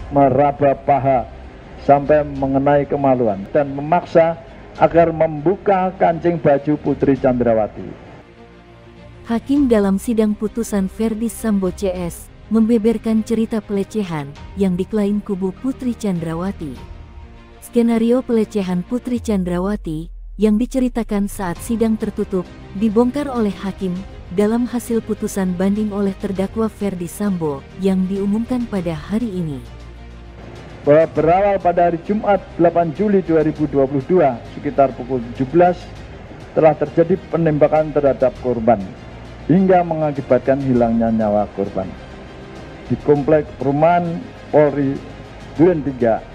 meraba paha sampai mengenai kemaluan dan memaksa agar membuka kancing baju Putri Chandrawati. Hakim dalam sidang putusan Verdi Sambo CS membeberkan cerita pelecehan yang diklaim kubu Putri Chandrawati. Skenario pelecehan Putri Chandrawati yang diceritakan saat sidang tertutup dibongkar oleh hakim dalam hasil putusan banding oleh terdakwa Verdi Sambo yang diumumkan pada hari ini. Bahwa berawal pada hari Jumat 8 Juli 2022 sekitar pukul 17 telah terjadi penembakan terhadap korban hingga mengakibatkan hilangnya nyawa korban di komplek perumahan Polri Duren 3.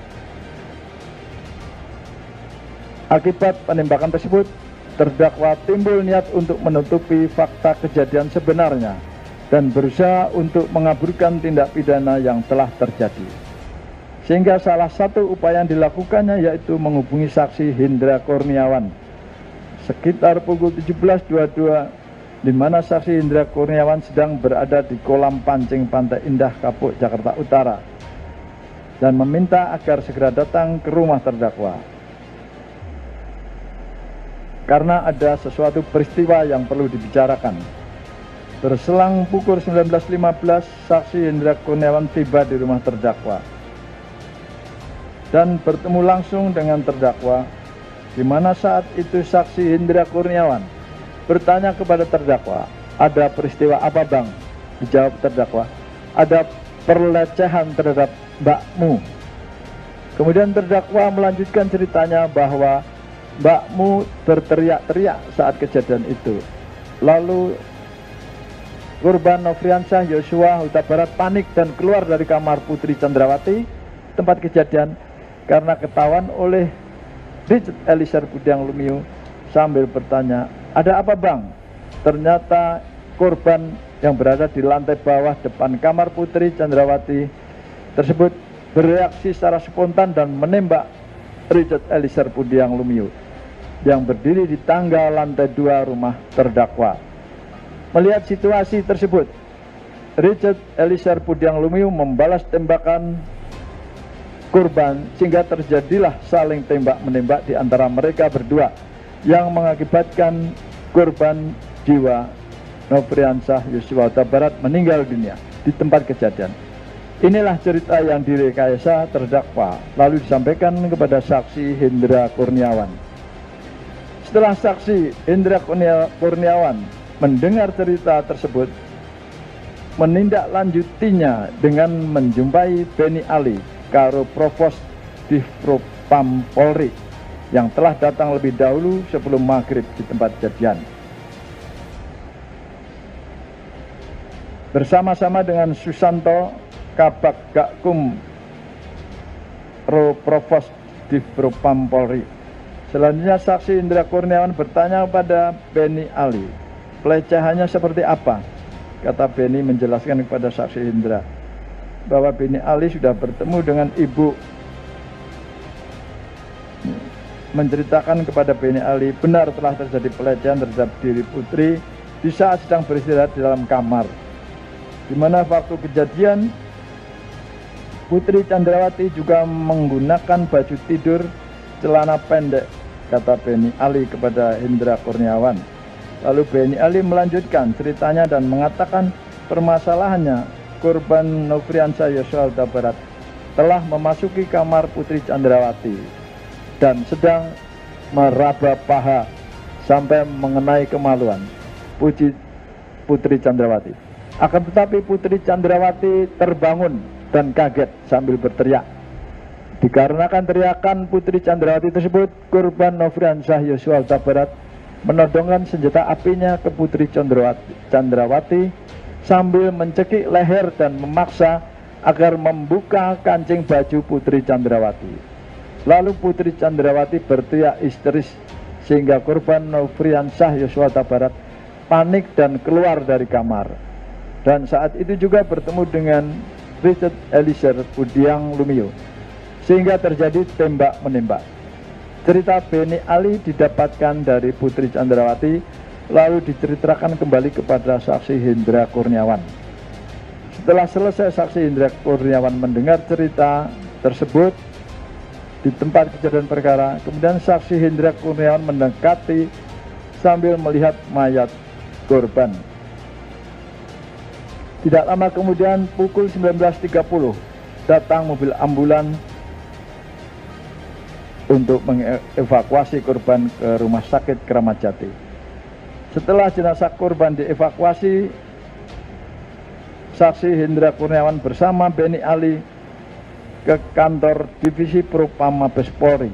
Akibat penembakan tersebut, terdakwa timbul niat untuk menutupi fakta kejadian sebenarnya dan berusaha untuk mengaburkan tindak pidana yang telah terjadi. Sehingga salah satu upaya yang dilakukannya yaitu menghubungi saksi Hendra Kurniawan sekitar pukul 17.22, di mana saksi Hendra Kurniawan sedang berada di kolam pancing Pantai Indah Kapuk, Jakarta Utara, dan meminta agar segera datang ke rumah terdakwa karena ada sesuatu peristiwa yang perlu dibicarakan. Berselang pukul 19.15, saksi Hendra Kurniawan tiba di rumah terdakwa dan bertemu langsung dengan terdakwa, di mana saat itu saksi Hendra Kurniawan bertanya kepada terdakwa, "Ada peristiwa apa, Bang?" Dijawab terdakwa, "Ada pelecehan terhadap mbakmu." Kemudian terdakwa melanjutkan ceritanya bahwa mbakmu berteriak-teriak saat kejadian itu. Lalu korban Nofriansyah Yosua Huta Barat panik dan keluar dari kamar Putri Chandrawati tempat kejadian karena ketahuan oleh Richard Eliezer Budiang Lumiu sambil bertanya, "Ada apa, Bang?" Ternyata korban yang berada di lantai bawah depan kamar Putri Chandrawati tersebut bereaksi secara spontan dan menembak Richard Eliezer Budiang Lumiu yang berdiri di tangga lantai 2 rumah terdakwa. Melihat situasi tersebut, Richard Eliezer Budiang Lumiu membalas tembakan korban sehingga terjadilah saling tembak-menembak di antara mereka berdua yang mengakibatkan korban jiwa Nofriansyah Yosua Huta Barat meninggal dunia di tempat kejadian. Inilah cerita yang direkayasa terdakwa lalu disampaikan kepada saksi Hendra Kurniawan. Setelah saksi Hendra Kurniawan mendengar cerita tersebut, menindaklanjutinya dengan menjumpai Beni Ali, Karo Provos Divpropam Polri, yang telah datang lebih dahulu sebelum maghrib di tempat kejadian. Bersama-sama dengan Susanto, Kabak Gakum Ro Provos Divpropam Polri. Selanjutnya saksi Hendra Kurniawan bertanya kepada Beni Ali, "Pelecehannya seperti apa?" Kata Beni menjelaskan kepada saksi Hendra bahwa Beni Ali sudah bertemu dengan ibu. Menceritakan kepada Beni Ali benar telah terjadi pelecehan terhadap diri Putri di saat sedang beristirahat di dalam kamar, di mana waktu kejadian Putri Chandrawati juga menggunakan baju tidur celana pendek, kata Beni Ali kepada Hendra Kurniawan. Lalu Beni Ali melanjutkan ceritanya dan mengatakan permasalahannya korban Nofriansyah Yosua Huta Barat telah memasuki kamar Putri Chandrawati dan sedang meraba paha sampai mengenai kemaluan Putri Chandrawati. Akan tetapi Putri Chandrawati terbangun dan kaget sambil berteriak. Dikarenakan teriakan Putri Chandrawati tersebut, korban Nofriansyah Yosua Huta Barat menodongkan senjata apinya ke Putri Chandrawati sambil mencekik leher dan memaksa agar membuka kancing baju Putri Chandrawati. Lalu Putri Chandrawati berteriak histeris sehingga korban Nofriansyah Yosua Huta Barat panik dan keluar dari kamar. Dan saat itu juga bertemu dengan Richard Eliezer Budiang Lumiu sehingga terjadi tembak-menembak. Cerita Beni Ali didapatkan dari Putri Chandrawati lalu diceritakan kembali kepada saksi Hendra Kurniawan. Setelah selesai, saksi Hendra Kurniawan mendengar cerita tersebut di tempat kejadian perkara. Kemudian saksi Hendra Kurniawan mendekati sambil melihat mayat korban. Tidak lama kemudian pukul 19.30 datang mobil ambulan untuk mengevakuasi korban ke rumah sakit Kramat Jati. Setelah jenazah korban dievakuasi, saksi Hendra Kurniawan bersama Beni Ali ke kantor Divisi Propam Mabes Polri.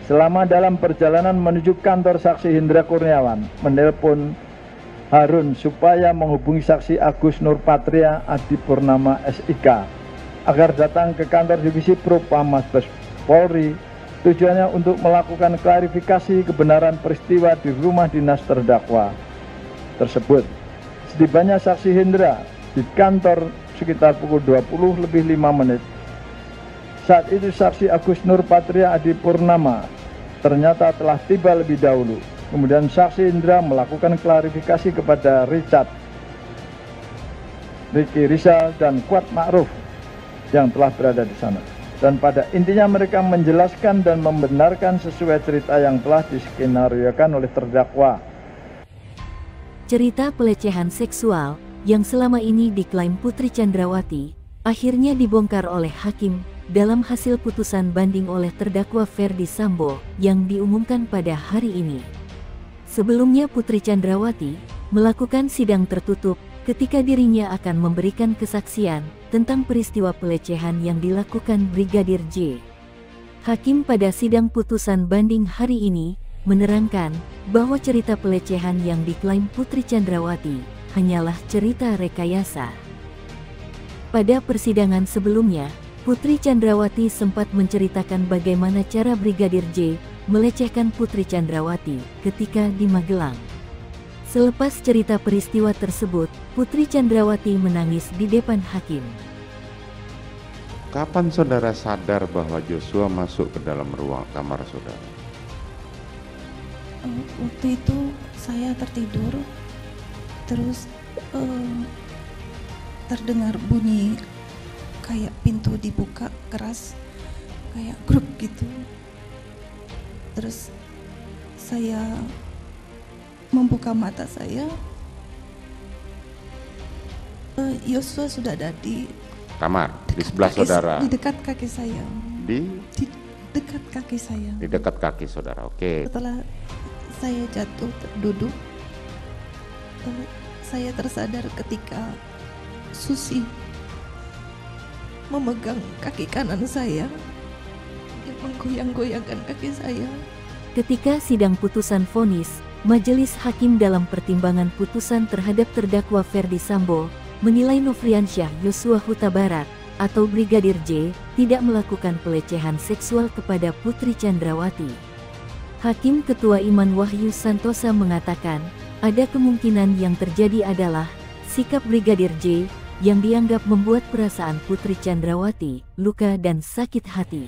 Selama dalam perjalanan menuju kantor, saksi Hendra Kurniawan menelpon Harun supaya menghubungi saksi Agus Nurpatria Adi Purnama SIK agar datang ke kantor Divisi Propam Mabes Polri. Tujuannya untuk melakukan klarifikasi kebenaran peristiwa di rumah dinas terdakwa tersebut. Setibanya saksi Hendra di kantor sekitar pukul 20:05. Saat itu saksi Agus Nurpatria Adi Purnama ternyata telah tiba lebih dahulu. Kemudian saksi Hendra melakukan klarifikasi kepada Richard, Ricky Rizal, dan Kuat Ma'ruf yang telah berada di sana. Dan pada intinya mereka menjelaskan dan membenarkan sesuai cerita yang telah diskenariokan oleh terdakwa. Cerita pelecehan seksual yang selama ini diklaim Putri Chandrawati akhirnya dibongkar oleh hakim dalam hasil putusan banding oleh terdakwa Ferdi Sambo yang diumumkan pada hari ini. Sebelumnya Putri Chandrawati melakukan sidang tertutup ketika dirinya akan memberikan kesaksian tentang peristiwa pelecehan yang dilakukan Brigadir J. Hakim pada sidang putusan banding hari ini menerangkan bahwa cerita pelecehan yang diklaim Putri Chandrawati hanyalah cerita rekayasa. Pada persidangan sebelumnya, Putri Chandrawati sempat menceritakan bagaimana cara Brigadir J melecehkan Putri Chandrawati ketika di Magelang. Selepas cerita peristiwa tersebut, Putri Chandrawati menangis di depan hakim. Kapan saudara sadar bahwa Joshua masuk ke dalam ruang kamar saudara? Waktu itu saya tertidur, terus terdengar bunyi kayak pintu dibuka keras, kayak gruk gitu. Terus saya membuka mata saya, Joshua sudah ada di kamar, di sebelah saudara. Di dekat kaki saya. Di dekat kaki saya. Di dekat kaki saudara, oke. Setelah saya jatuh duduk, saya tersadar ketika Susi memegang kaki kanan saya, dia menggoyang-goyangkan kaki saya. Ketika sidang putusan vonis, Majelis Hakim dalam pertimbangan putusan terhadap terdakwa Ferdi Sambo menilai Nofriansyah Yosua Huta Barat atau Brigadir J tidak melakukan pelecehan seksual kepada Putri Chandrawati. Hakim Ketua Iman Wahyu Santosa mengatakan, ada kemungkinan yang terjadi adalah sikap Brigadir J yang dianggap membuat perasaan Putri Chandrawati luka dan sakit hati.